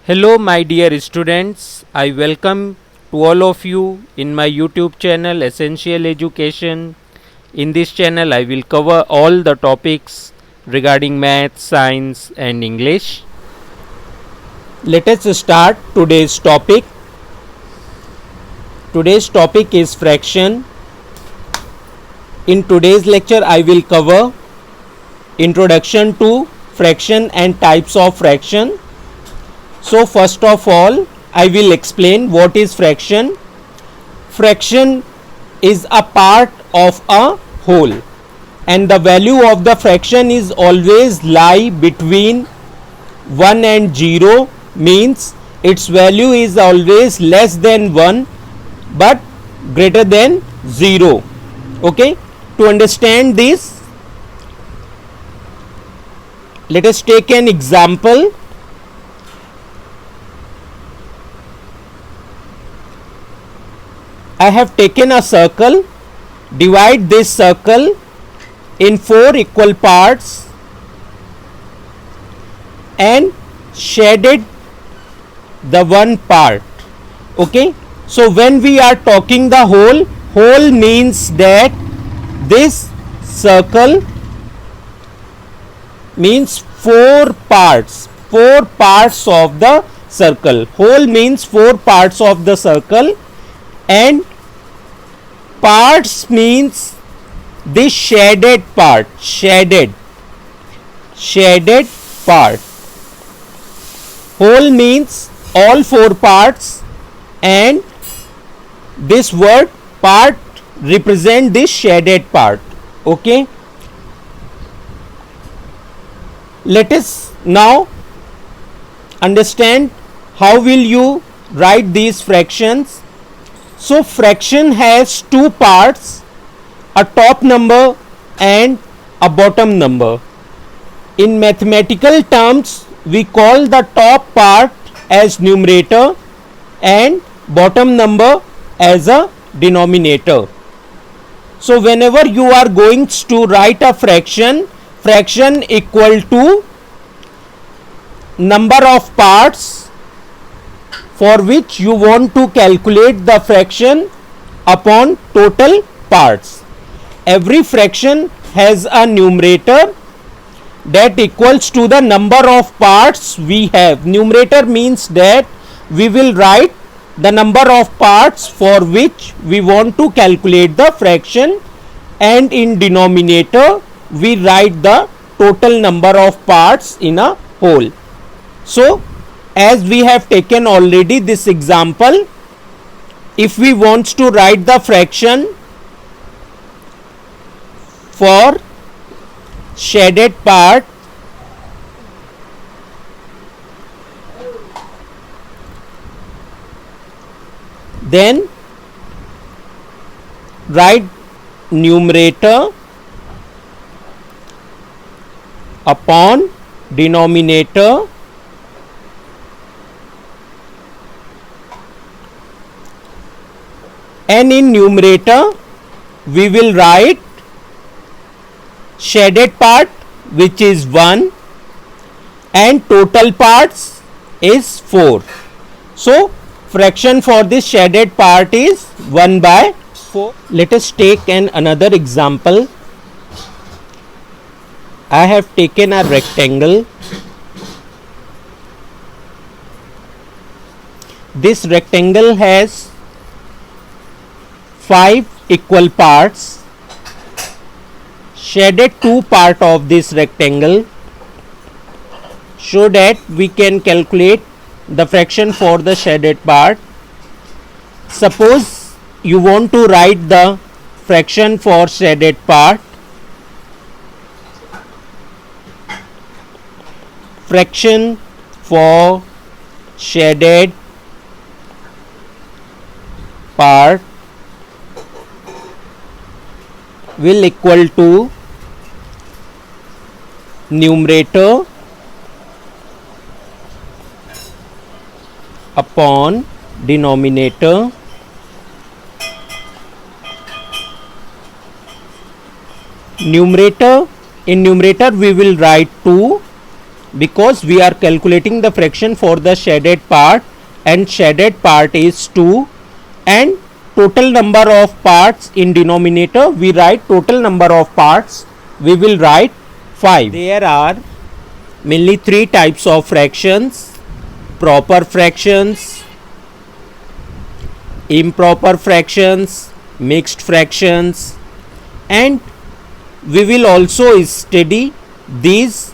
Hello, my dear students. I welcome to all of you in my YouTube channel Essential Education. In this channel, I will cover all the topics regarding math, science, and English. Let us start today's topic. Today's topic is fraction. In today's lecture, I will cover introduction to fraction and types of fraction. So first of all, I will explain what is fraction. Fraction is a part of a whole, and the value of the fraction is always lie between 1 and 0, means its value is always less than 1 but greater than 0. Okay, to understand this, let us take an example. I have taken a circle, divide this circle in 4 equal parts and shaded the one part. Okay, so when we are talking the whole means that this circle means 4 parts of the circle. Whole means 4 parts of the circle, and parts means this shaded part, shaded part. Whole means all 4 parts, and this word part represent this shaded part. Okay, let us now understand how will you write these fractions. So fraction has 2 parts, a top number and a bottom number. In mathematical terms, we call the top part as numerator and bottom number as a denominator. So whenever you are going to write a fraction equal to number of parts for which you want to calculate the fraction upon total parts. Every fraction has a numerator that equals to the number of parts we have. Numerator means that we will write the number of parts for which we want to calculate the fraction, and in denominator we write the total number of parts in a whole. So as we have taken already this example, if we want to write the fraction for shaded part, then write numerator upon denominator and in numerator we will write shaded part, which is 1, and total parts is 4. So fraction for this shaded part is 1 by 4. Let us take another example. I have taken a rectangle. This rectangle has 5 equal parts. Shaded 2 part of this rectangle so that we can calculate the fraction for the shaded part. Suppose you want to write the fraction for shaded part. Fraction for shaded part will equal to numerator upon denominator numerator. In numerator we will write 2 because we are calculating the fraction for the shaded part, and shaded part is 2, and total number of parts in denominator, we write total number of parts, we will write 5. There are mainly 3 types of fractions: proper fractions, improper fractions, mixed fractions, and we will also study these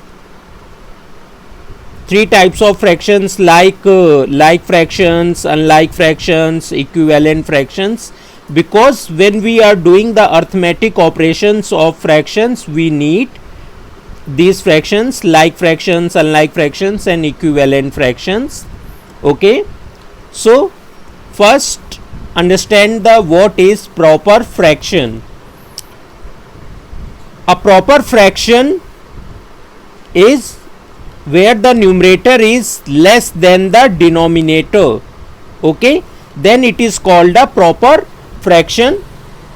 3 types of fractions like fractions, unlike fractions, equivalent fractions, because when we are doing the arithmetic operations of fractions, we need these fractions, like fractions, unlike fractions, and equivalent fractions. Okay, so first understand the what is proper fraction. A proper fraction is where the numerator is less than the denominator. Okay, then it is called a proper fraction.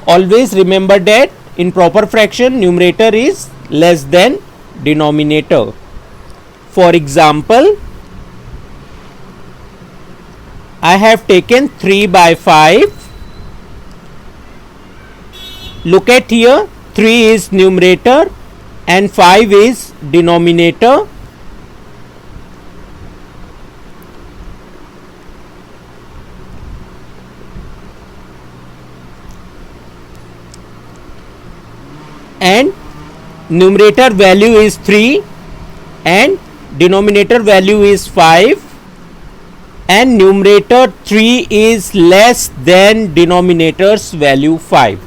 Always remember that in proper fraction, numerator is less than denominator. For example, I have taken 3 by 5. Look at here, 3 is numerator and 5 is denominator. And numerator value is 3 and denominator value is 5, and numerator 3 is less than denominator's value 5.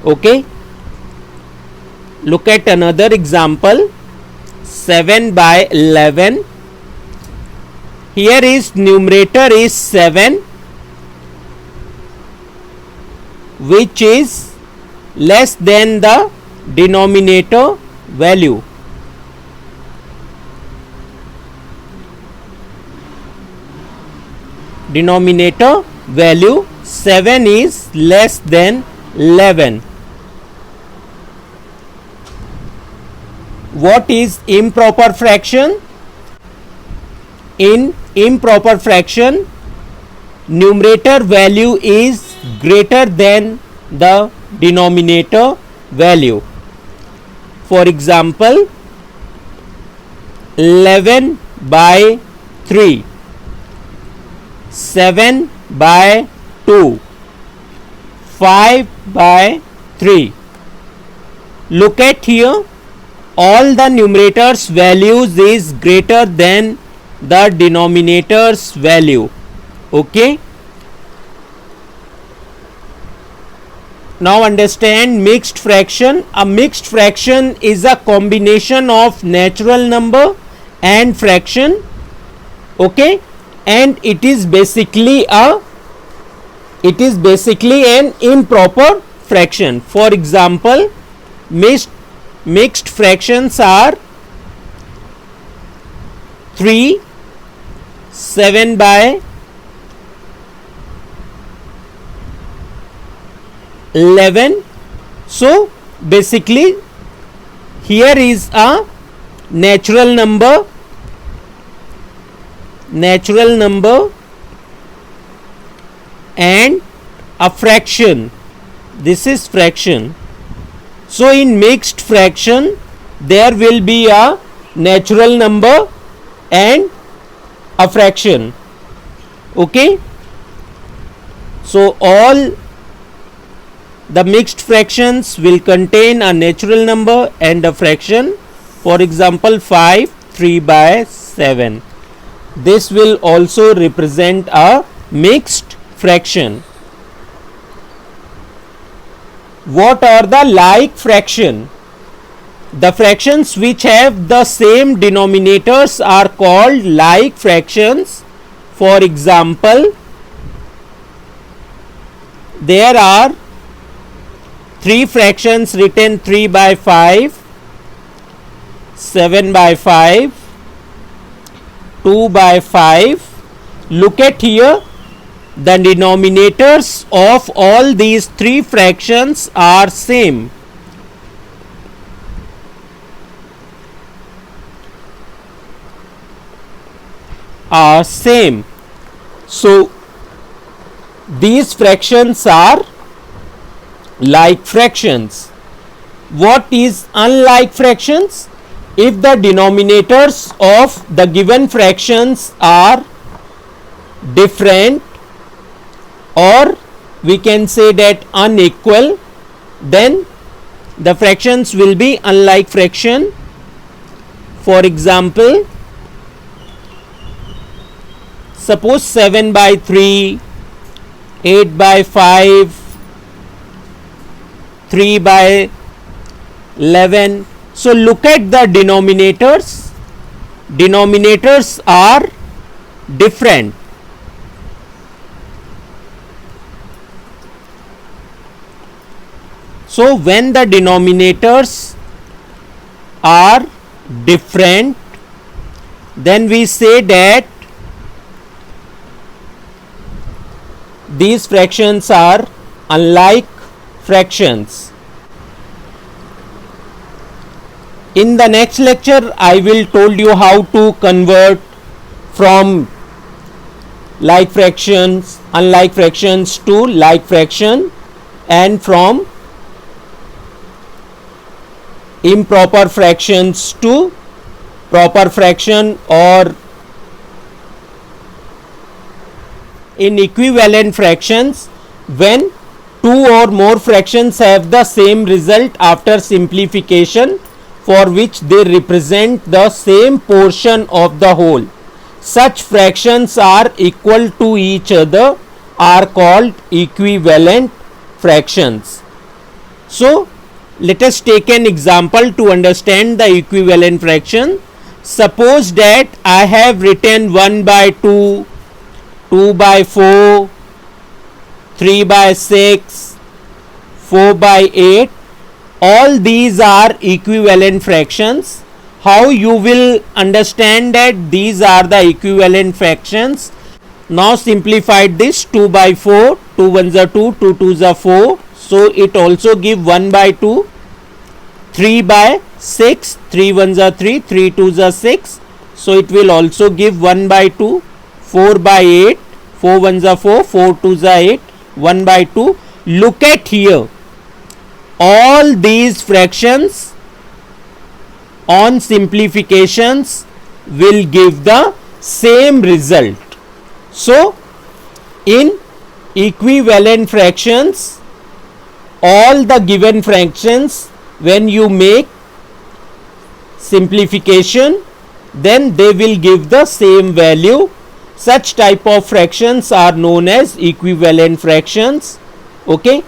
Okay, look at another example, 7 by 11. Here is numerator is 7, which is less than the denominator value. Denominator value 7 is less than 11. What is improper fraction? In improper fraction, numerator value is greater than the denominator value. For example, 11 by 3, 7 by 2, 5 by 3. Look at here, all the numerators values is greater than the denominator's value. Okay, now understand mixed fraction. A mixed fraction is a combination of natural number and fraction. Okay, and it is basically an improper fraction. For example, mixed fractions are 3, 7 by 11. So basically here is a natural number and a fraction. This is fraction. So in mixed fraction there will be a natural number and a fraction. Okay, so all the mixed fractions will contain a natural number and a fraction. For example, 5, 3 by 7. This will also represent a mixed fraction. What are the like fraction? The fractions which have the same denominators are called like fractions. For example, there are 3 fractions written: 3 by 5, 7 by 5, 2 by 5. Look at here, the denominators of all these 3 fractions are same. are same. So these fractions are like fractions. What is unlike fractions? If the denominators of the given fractions are different, or we can say that unequal, then the fractions will be unlike fraction. For example, suppose 7 by 3, 8 by 5, 3 by 11. So look at the denominators. Denominators are different. So when the denominators are different, then we say that these fractions are unlike fractions. In the next lecture, I will told you how to convert from like fractions, unlike fractions to like fraction, and from improper fractions to proper fraction, or in equivalent fractions when two or more fractions have the same result after simplification, for which they represent the same portion of the whole. Such fractions are equal to each other are called equivalent fractions. So let us take an example to understand the equivalent fraction. Suppose that I have written 1 by 2, 2 by 4, 3 by 6, 4 by 8. All these are equivalent fractions. How you will understand that these are the equivalent fractions? Now simplified this, 2 by 4, 2 ones are 2, 2 twos are 4. So it also give 1 by 2, 3 by 6, 3 ones are 3, 3 twos are 6. So it will also give 1 by 2, 4 by 8, 4 ones are 4, 4 twos are 8, 1 by 2. Look at here. All these fractions on simplifications will give the same result. So in equivalent fractions, all the given fractions, when you make simplification, then they will give the same value. Such type of fractions are known as equivalent fractions. Okay,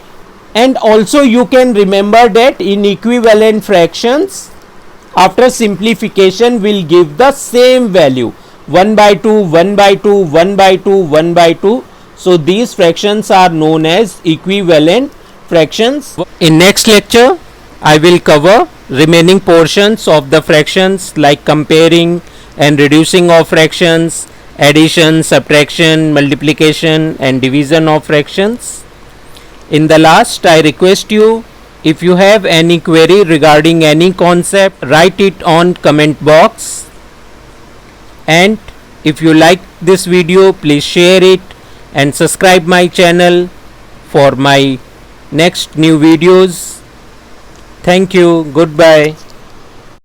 and also you can remember that in equivalent fractions, after simplification will give the same value, 1 by 2, 1 by 2, 1 by 2, 1 by 2. So these fractions are known as equivalent fractions. In next lecture, I will cover remaining portions of the fractions, like comparing and reducing of fractions, addition, subtraction, multiplication and division of fractions. In the last, I request you, if you have any query regarding any concept, write it on comment box. And if you like this video, please share it and subscribe my channel for my next new videos. Thank you. Goodbye.